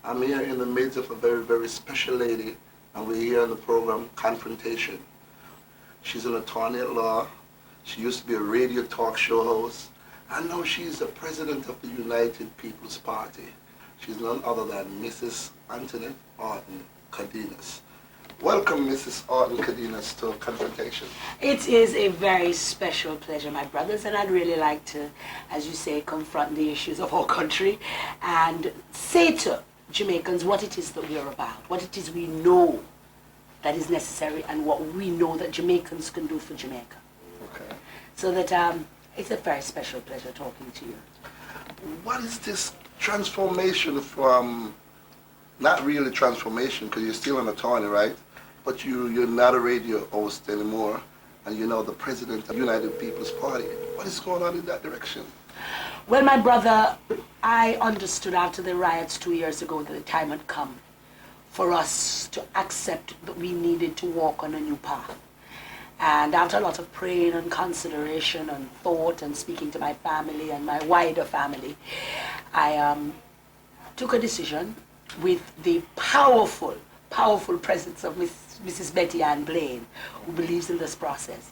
I'm here in the midst of a very, very special lady, and we're here on the program Confrontation. She's an attorney at law. She used to be a radio talk show host, and now she's the president of the United People's Party. She's none other than Mrs. Antoinette Haughton Cardenas. Welcome, Mrs. Haughton Cardenas, to Confrontation. It is a very special pleasure, my brothers, and I'd really like to, as you say, confront the issues of our country and say to Jamaicans what it is that we're about, what it is we know that is necessary, and what we know that Jamaicans can do for Jamaica. Okay. So that it's a very special pleasure talking to you. What is this transformation from, not really transformation, because you're still an attorney, right? But you're not a radio host anymore, and you're now the president of the United People's Party. What is going on in that direction? Well, my brother, I understood after the riots 2 years ago that the time had come for us to accept that we needed to walk on a new path. And after a lot of praying and consideration and thought and speaking to my family and my wider family, I took a decision with the powerful presence of Mrs. Betty Ann Blaine, who believes in this process,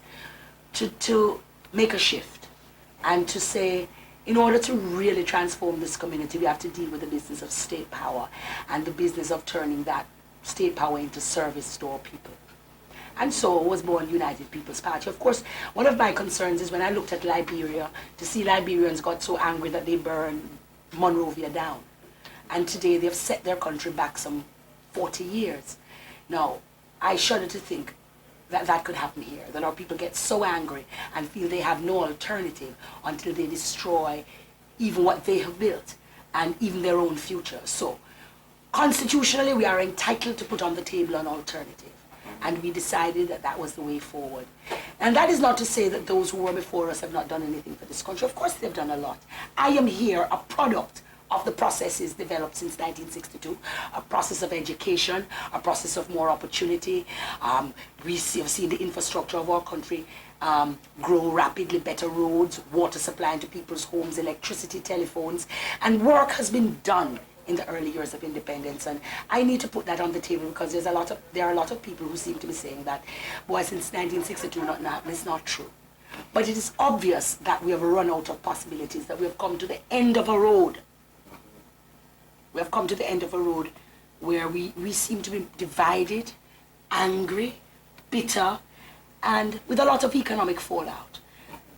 to make a shift and to say, in order to really transform this community, we have to deal with the business of state power and the business of turning that state power into service to our people. And so was born United People's Party. Of course, one of my concerns is when I looked at Liberia, to see Liberians got so angry that they burned Monrovia down. And today they've set their country back some 40 years. Now, I shudder to think that that could happen here, that our people get so angry and feel they have no alternative until they destroy even what they have built and even their own future. So, constitutionally, we are entitled to put on the table an alternative. And we decided that that was the way forward. And that is not to say that those who were before us have not done anything for this country. Of course, they've done a lot. I am here a product of the processes developed since 1962, a process of education, a process of more opportunity. We have seen the infrastructure of our country grow rapidly, better roads, water supply into people's homes, electricity, telephones, and work has been done in the early years of independence. And I need to put that on the table because there are a lot of people who seem to be saying that, boy, since 1962, it's not true. But it is obvious that we have run out of possibilities, that we have come to the end of a road. We have come to the end of a road where we seem to be divided, angry, bitter, and with a lot of economic fallout.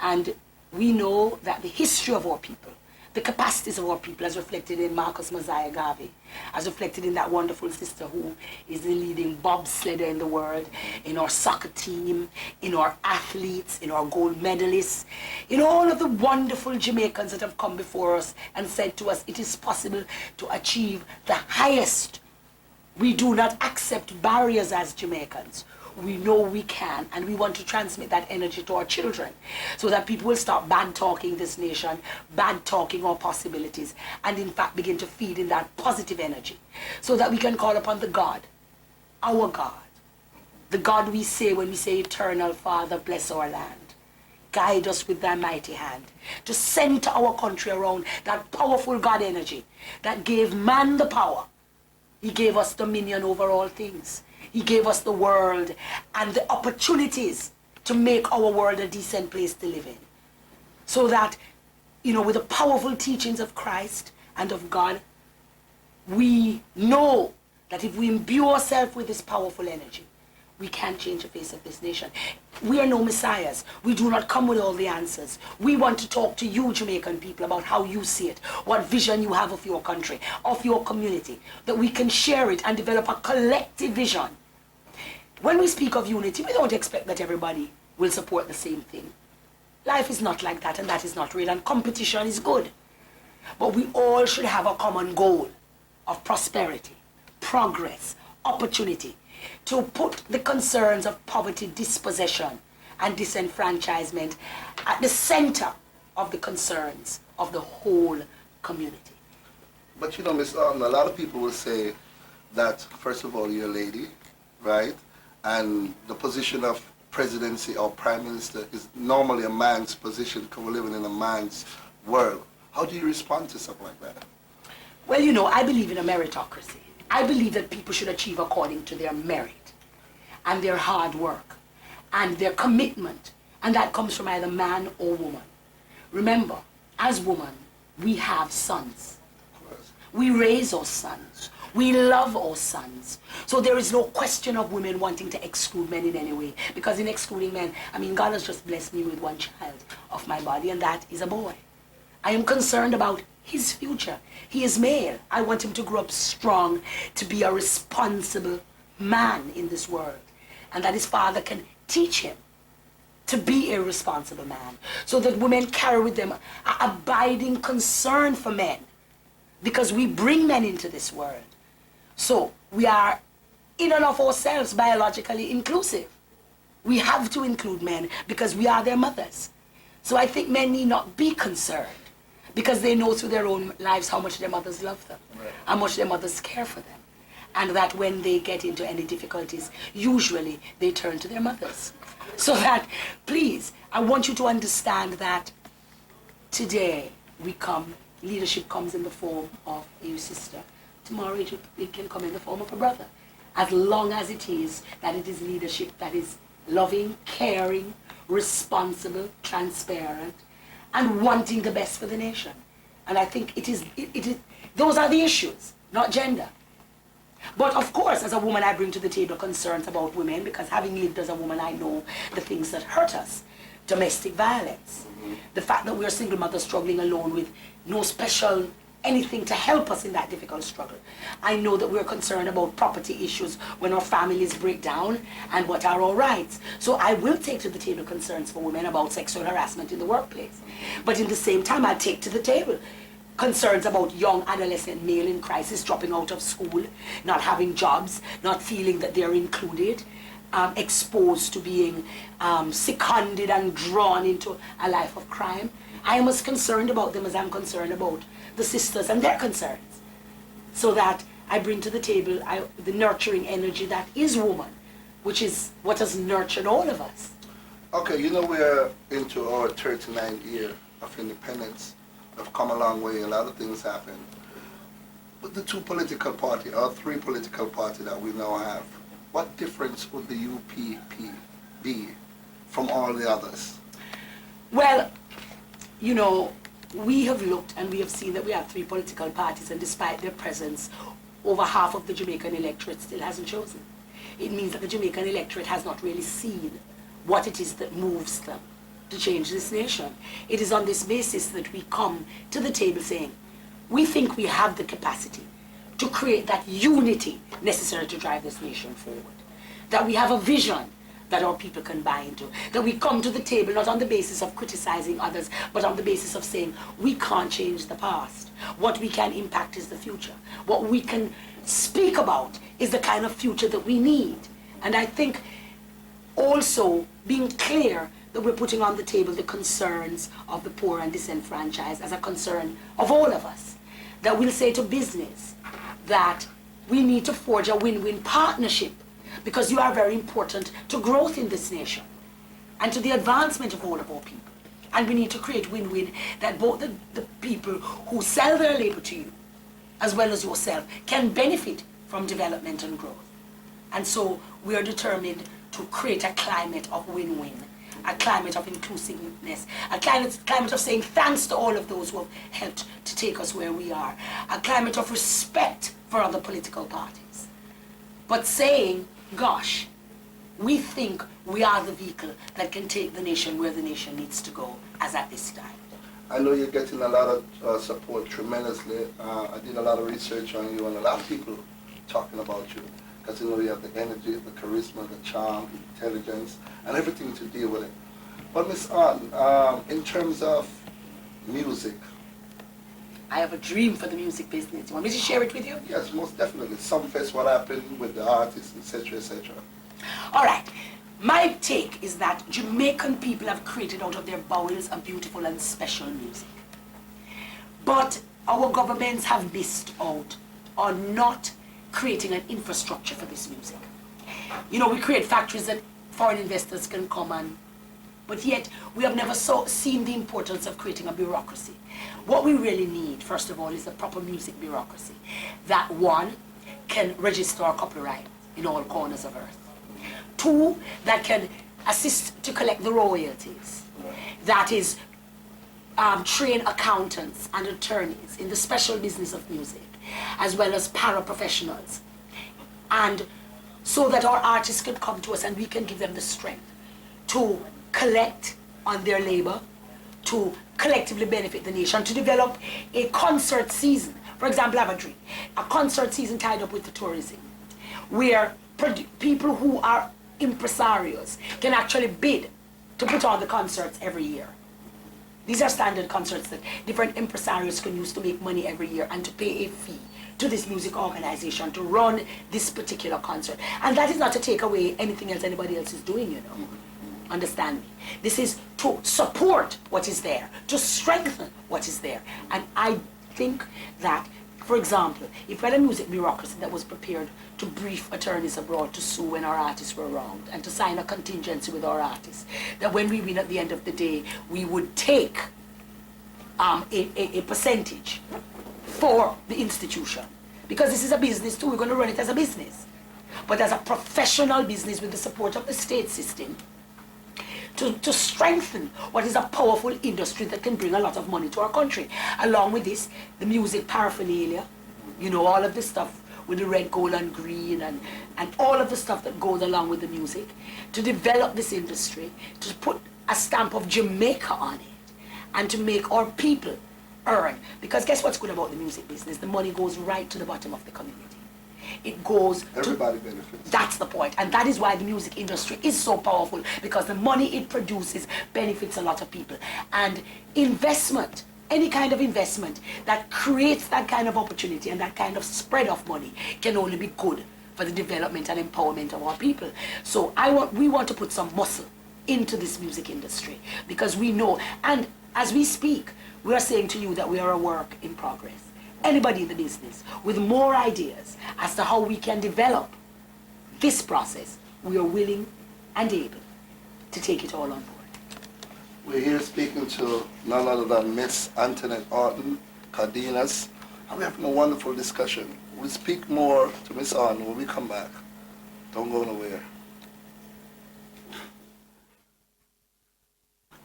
And we know that the history of our people, the capacities of our people, as reflected in Marcus Mosiah Garvey, as reflected in that wonderful sister who is the leading bobsledder in the world, in our soccer team, in our athletes, in our gold medalists, in all of the wonderful Jamaicans that have come before us and said to us, it is possible to achieve the highest. We do not accept barriers as Jamaicans. We know we can, and we want to transmit that energy to our children so that people will stop bad-talking this nation, bad-talking our possibilities, and in fact begin to feed in that positive energy so that we can call upon the God, our God, the God we say when we say, Eternal Father, bless our land. Guide us with thy mighty hand to center our country around that powerful God energy that gave man the power. He gave us dominion over all things. He gave us the world and the opportunities to make our world a decent place to live in. So that, with the powerful teachings of Christ and of God, we know that if we imbue ourselves with this powerful energy, we can change the face of this nation. We are no messiahs. We do not come with all the answers. We want to talk to you, Jamaican people, about how you see it, what vision you have of your country, of your community, that we can share it and develop a collective vision. When we speak of unity, we don't expect that everybody will support the same thing. Life is not like that, and that is not real, and competition is good. But we all should have a common goal of prosperity, progress, opportunity, to put the concerns of poverty, dispossession, and disenfranchisement at the center of the concerns of the whole community. But Miss Haughton, a lot of people will say that, first of all, you're a lady, right? And the position of presidency or prime minister is normally a man's position because we're living in a man's world. How do you respond to something like that? Well, you know, I believe in a meritocracy. I believe that people should achieve according to their merit and their hard work and their commitment. And that comes from either man or woman. Remember, as women, we have sons. We raise our sons. We love our sons. So there is no question of women wanting to exclude men in any way. Because in excluding men, I mean, God has just blessed me with one child of my body, and that is a boy. I am concerned about his future. He is male. I want him to grow up strong, to be a responsible man in this world. And that his father can teach him to be a responsible man. So that women carry with them an abiding concern for men. Because we bring men into this world. So we are, in and of ourselves, biologically inclusive. We have to include men because we are their mothers. So I think men need not be concerned because they know through their own lives how much their mothers love them, right, how much their mothers care for them. And that when they get into any difficulties, usually they turn to their mothers. So that, please, I want you to understand that today we come, leadership comes in the form of a sister. Tomorrow it can come in the form of a brother. As long as it is leadership that is loving, caring, responsible, transparent, and wanting the best for the nation. And I think it is those are the issues, not gender. But of course, as a woman, I bring to the table concerns about women because having lived as a woman, I know the things that hurt us. Domestic violence. The fact that we're single mothers struggling alone with no special anything to help us in that difficult struggle. I know that we're concerned about property issues when our families break down and what are our rights. So I will take to the table concerns for women about sexual harassment in the workplace. But in the same time, I'll take to the table concerns about young adolescent male in crisis dropping out of school, not having jobs, not feeling that they're included, exposed to being seconded and drawn into a life of crime. I am as concerned about them as I'm concerned about the sisters and their concerns. So that I bring to the table the nurturing energy that is woman, which is what has nurtured all of us. Okay, you know we're into our 39th year of independence. We've come a long way, a lot of things happen. But the two political parties, or three political parties that we now have, what difference would the UPP be from all the others? Well, you know, we have looked and we have seen that we have three political parties, and despite their presence, over half of the Jamaican electorate still hasn't chosen. It means that the Jamaican electorate has not really seen what it is that moves them to change this nation. It is on this basis that we come to the table saying, we think we have the capacity to create that unity necessary to drive this nation forward. That we have a vision that our people can buy into. That we come to the table not on the basis of criticizing others, but on the basis of saying, we can't change the past. What we can impact is the future. What we can speak about is the kind of future that we need. And I think also being clear that we're putting on the table the concerns of the poor and disenfranchised as a concern of all of us. That we'll say to business that we need to forge a win-win partnership because you are very important to growth in this nation and to the advancement of all of our people. And we need to create win-win that both the people who sell their labor to you as well as yourself can benefit from development and growth. And so we are determined to create a climate of win-win, a climate of inclusiveness, a climate of saying thanks to all of those who have helped to take us where we are, a climate of respect for other political parties. But saying, gosh, we think we are the vehicle that can take the nation where the nation needs to go as at this time. I know you're getting a lot of support tremendously. I did a lot of research on you and a lot of people talking about you. Because you know you have the energy, the charisma, the charm, the intelligence, and everything to deal with it. But Miss Haughton, in terms of music, I have a dream for the music business. You want me to share it with you? Yes, most definitely. Sumfest, what happened with the artists, etc., etc. All right. My take is that Jamaican people have created out of their bowels a beautiful and special music. But our governments have missed out on not creating an infrastructure for this music. You know, we create factories that foreign investors can come and But yet, we have never seen the importance of creating a bureaucracy. What we really need, first of all, is a proper music bureaucracy. That one, can register our copyright in all corners of earth. Two, that can assist to collect the royalties. That is, train accountants and attorneys in the special business of music, as well as paraprofessionals. And so that our artists can come to us and we can give them the strength to collect on their labor, to collectively benefit the nation, to develop a concert season. For example, I have a dream. A concert season tied up with the tourism, where people who are impresarios can actually bid to put on the concerts every year. These are standard concerts that different impresarios can use to make money every year and to pay a fee to this music organization to run this particular concert. And that is not to take away anything else anybody else is doing, you know. Understand me? This is to support what is there, to strengthen what is there. And I think that, for example, if we had a music bureaucracy that was prepared to brief attorneys abroad to sue when our artists were wronged and to sign a contingency with our artists, that when we win at the end of the day, we would take a percentage for the institution. Because this is a business too, we're going to run it as a business. But as a professional business with the support of the state system, to strengthen what is a powerful industry that can bring a lot of money to our country. Along with this, the music paraphernalia, you know, all of this stuff with the red, gold, and green, and all of the stuff that goes along with the music, to develop this industry, to put a stamp of Jamaica on it, and to make our people earn. Because guess what's good about the music business? The money goes right to the bottom of the community. It goes everybody benefits. That's the point. And that is why the music industry is so powerful, because the money it produces benefits a lot of people. And investment, any kind of investment that creates that kind of opportunity and that kind of spread of money can only be good for the development and empowerment of our people. So we want to put some muscle into this music industry, because we know, and as we speak, we are saying to you that we are a work in progress. Anybody in the business with more ideas as to how we can develop this process, we are willing and able to take it all on board. We're here speaking to none other than Miss Antoinette Haughton Cardenas, and we're having a wonderful discussion. We'll speak more to Miss Haughton when we come back. Don't go nowhere.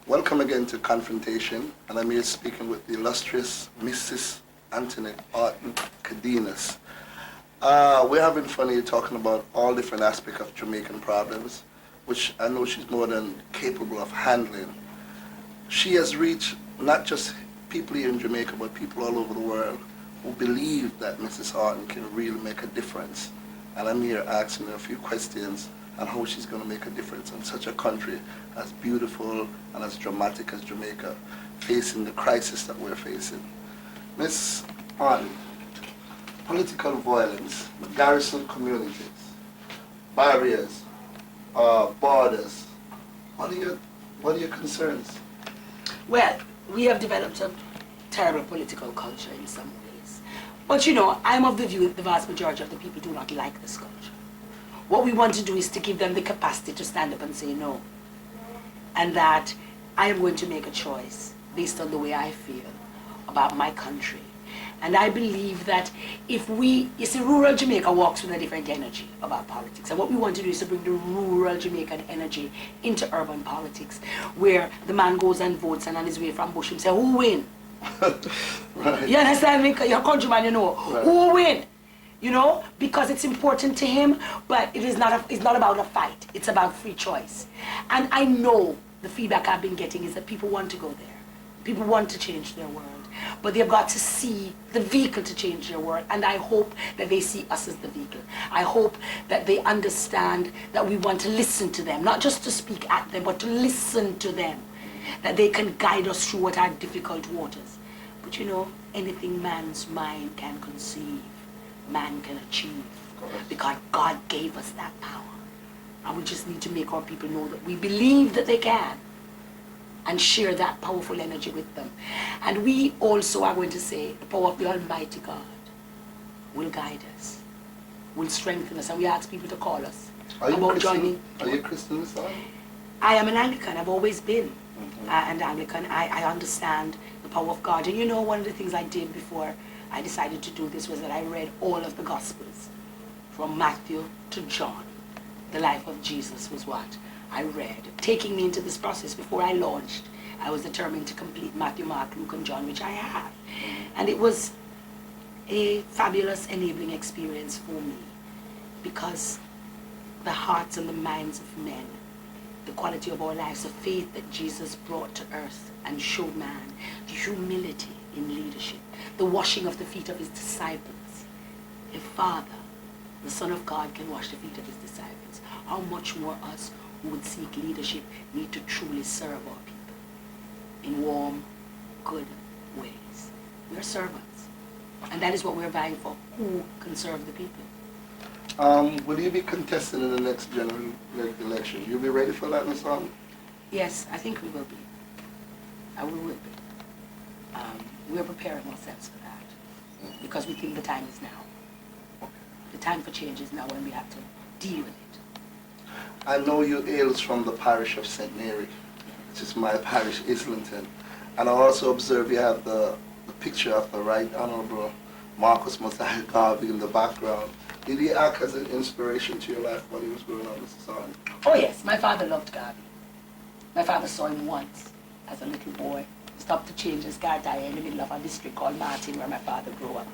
Welcome again to Confrontation, and I'm here speaking with the illustrious Mrs. Antoinette Haughton Cardenas. We're having fun here talking about all different aspects of Jamaican problems, which I know she's more than capable of handling. She has reached not just people here in Jamaica, but people all over the world who believe that Mrs. Haughton can really make a difference. And I'm here asking her a few questions on how she's going to make a difference in such a country as beautiful and as dramatic as Jamaica, facing the crisis that we're facing. Miss Haughton, political violence, garrison communities, barriers, borders, what are your concerns? Well, we have developed a terrible political culture in some ways. But you know, I'm of the view that the vast majority of the people do not like this culture. What we want to do is to give them the capacity to stand up and say no. And that I am going to make a choice based on the way I feel about my country. And I believe that if rural Jamaica walks with a different energy about politics. And what we want to do is to bring the rural Jamaican energy into urban politics, where the man goes and votes and on his way from Bush, him say, who win? Right. You understand me? You're a countryman, you know. Right. Who win? You know, because it's important to him, but it's not about a fight. It's about free choice. And I know the feedback I've been getting is that people want to go there. People want to change their world. But they've got to see the vehicle to change their world. And I hope that they see us as the vehicle. I hope that they understand that we want to listen to them, not just to speak at them, but to listen to them. That they can guide us through what are difficult waters. But you know, anything man's mind can conceive, man can achieve. Because God gave us that power. And we just need to make our people know that we believe that they can. And share that powerful energy with them. And we also are going to say the power of the Almighty God will guide us, will strengthen us, and we ask people to call us about joining. Are you a Christian, Miss Haughton? I am an Anglican. I've always been an Anglican. I understand the power of God. And you know, one of the things I did before I decided to do this was that I read all of the Gospels, from Matthew to John. The life of Jesus was what I read. Taking me into this process before I launched, I was determined to complete Matthew, Mark, Luke, and John, which I have. And it was a fabulous enabling experience for me, because the hearts and the minds of men, the quality of our lives, the faith that Jesus brought to earth and showed man, the humility in leadership, the washing of the feet of his disciples. If Father, the Son of God, can wash the feet of his disciples, how much more us who would seek leadership need to truly serve our people in warm, good ways. We're servants. And that is what we're vying for. Who can serve the people? Will you be contesting in the next general election? You'll be ready for that, Ms. Haughton? Yes, I think we will be. We will be. We're preparing ourselves for that, because we think the time is now. The time for change is now, when we have to deal with it. I know you hails from the parish of St. Mary, which is my parish, Islington. And I also observe you have the picture of the Right Honorable Marcus Mosiah Garvey in the background. Did he act as an inspiration to your life while he was growing up, Mrs. Haughton? Oh yes, my father loved Garvey. My father saw him once as a little boy. He stopped to change his car tire in the middle of a district called Martin, where my father grew up.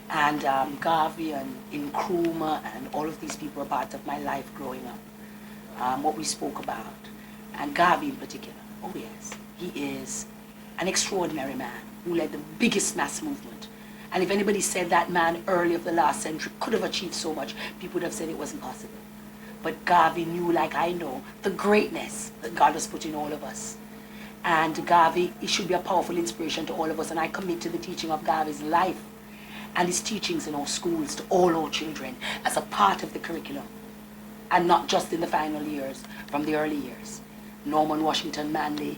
And Garvey and Nkrumah and all of these people were part of my life growing up. What we spoke about. And Garvey in particular, oh yes, he is an extraordinary man who led the biggest mass movement. And if anybody said that man early of the last century could have achieved so much, people would have said it wasn't possible. But Garvey knew, like I know, the greatness that God has put in all of us. And Garvey, he should be a powerful inspiration to all of us. And I commit to the teaching of Garvey's life and his teachings in our schools to all our children as a part of the curriculum. And not just in the final years, from the early years. Norman Washington Manley,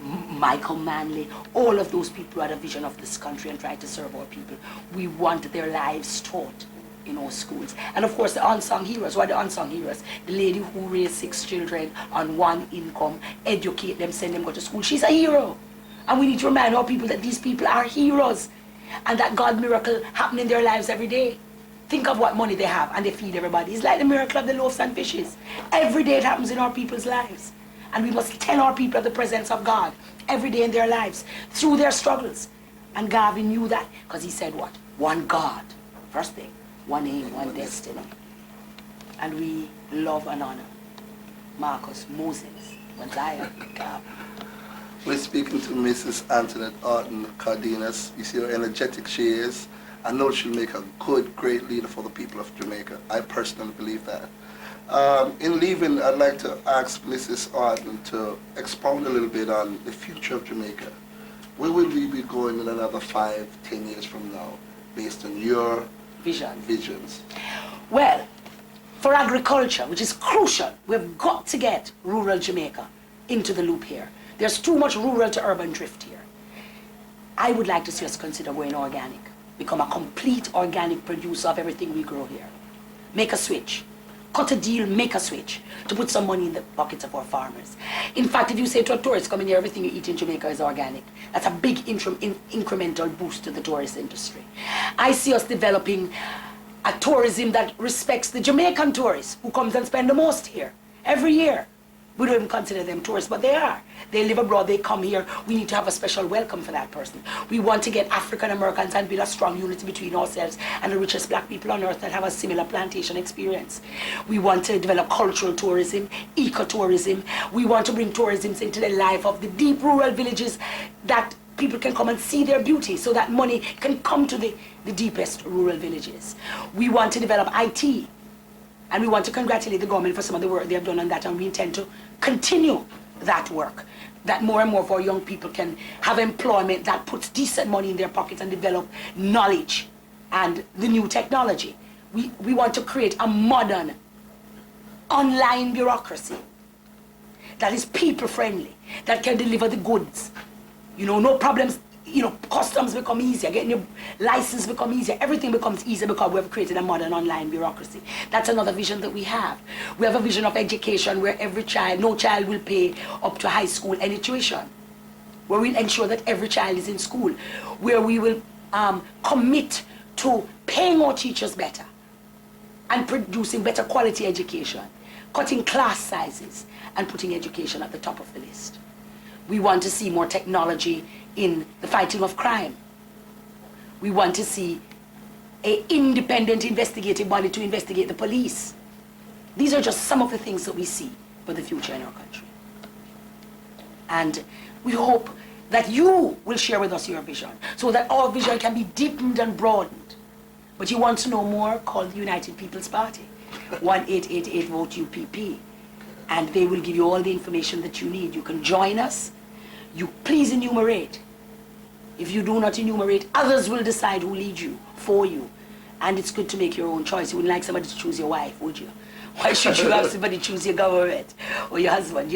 Michael Manley, all of those people who had a vision of this country and tried to serve our people. We want their lives taught in our schools. And of course, the unsung heroes. What are the unsung heroes? The lady who raised 6 children on 1 income, educate them, send them go to school. She's a hero. And we need to remind our people that these people are heroes and that God's miracle happen in their lives every day. Think of what money they have and they feed everybody. It's like the miracle of the loaves and fishes. Every day it happens in our people's lives. And we must tell our people of the presence of God every day in their lives, through their struggles. And Garvey knew that, because he said what? One God. First thing, one aim, one destiny. And we love and honor Marcus, Moses, Mosiah, Garvey. We're speaking to Mrs. Antoinette Haughton Cardenas. You see how energetic she is. I know she'll make a good, great leader for the people of Jamaica. I personally believe that. In leaving, I'd like to ask Mrs. Haughton to expound a little bit on the future of Jamaica. Where will we be going in another 5, 10 years from now, based on your visions? Well, for agriculture, which is crucial, we've got to get rural Jamaica into the loop here. There's too much rural to urban drift here. I would like to see us consider going organic, become a complete organic producer of everything we grow here. Make a switch. Cut a deal, make a switch, to put some money in the pockets of our farmers. In fact, if you say to a tourist coming here, everything you eat in Jamaica is organic, that's a big incremental boost to the tourist industry. I see us developing a tourism that respects the Jamaican tourist who comes and spend the most here, every year. We don't even consider them tourists, but they are. They live abroad, they come here. We need to have a special welcome for that person. We want to get African Americans and build a strong unity between ourselves and the richest black people on earth that have a similar plantation experience. We want to develop cultural tourism, ecotourism. We want to bring tourism into the life of the deep rural villages that people can come and see their beauty, so that money can come to the deepest rural villages. We want to develop IT. And we want to congratulate the government for some of the work they have done on that, and we intend to continue that work, that more and more of our young people can have employment that puts decent money in their pockets and develop knowledge and the new technology. We want to create a modern online bureaucracy that is people-friendly, that can deliver the goods. You know, no problems customs become easier, getting your license become easier, everything becomes easier because we have created a modern online bureaucracy. That's another vision that we have. We have a vision of education where no child will pay up to high school any tuition, where we'll ensure that every child is in school, where we will commit to paying our teachers better and producing better quality education, cutting class sizes and putting education at the top of the list. We want to see more technology in the fighting of crime. We want to see an independent investigative body to investigate the police. These are just some of the things that we see for the future in our country. And we hope that you will share with us your vision so that our vision can be deepened and broadened. But you want to know more, call the United People's Party, 1-888-VOTE-UPP, and they will give you all the information that you need. You can join us. You please enumerate. If you do not enumerate, others will decide who leads you, for you. And it's good to make your own choice. You wouldn't like somebody to choose your wife, would you? Why should you have somebody choose your government or your husband,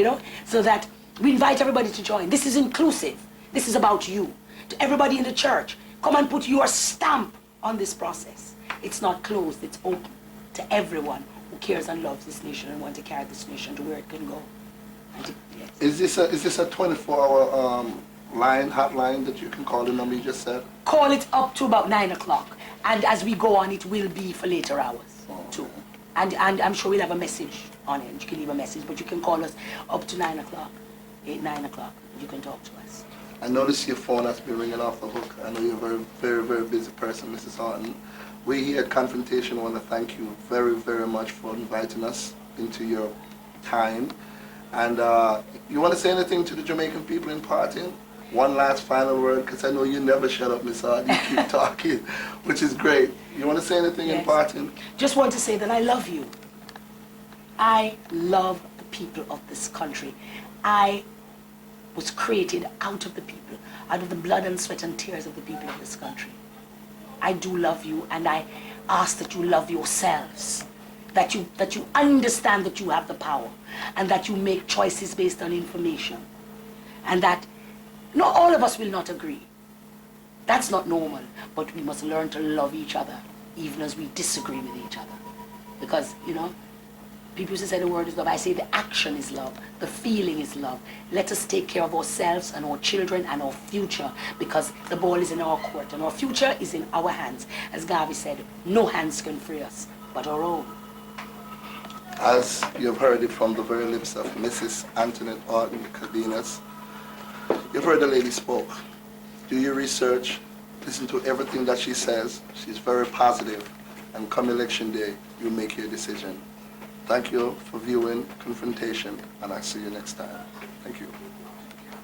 So that we invite everybody to join. This is inclusive. This is about you. To everybody in the church, come and put your stamp on this process. It's not closed, it's open to everyone who cares and loves this nation and wants to carry this nation to where it can go. Yes. Is this a 24-hour hotline that you can call the number you just said? Call it up to about 9 o'clock. And as we go on, it will be for later hours too. And I'm sure we'll have a message on it. You can leave a message, but you can call us up to 9 o'clock, 9 o'clock. You can talk to us. I notice your phone has been ringing off the hook. I know you're a very, very, very busy person, Mrs. Haughton. We here at Confrontation want to thank you very, very much for inviting us into your time. And you want to say anything to the Jamaican people in parting? One last final word, because I know you never shut up, Miss Haughton. You keep talking, which is great. You want to say anything in parting? Just want to say that I love you. I love the people of this country. I was created out of the people, out of the blood and sweat and tears of the people of this country. I do love you, and I ask that you love yourselves, that you understand that you have the power, and that you make choices based on information, and that not all of us will not agree. That's not normal, but we must learn to love each other, even as we disagree with each other. Because, people used to say the word is love. I say the action is love. The feeling is love. Let us take care of ourselves and our children and our future, because the ball is in our court and our future is in our hands. As Garvey said, no hands can free us but our own. As you've heard it from the very lips of Mrs. Antoinette Haughton Cardenas, you've heard the lady spoke. Do your research. Listen to everything that she says. She's very positive. And come election day, you make your decision. Thank you for viewing Confrontation, and I'll see you next time. Thank you.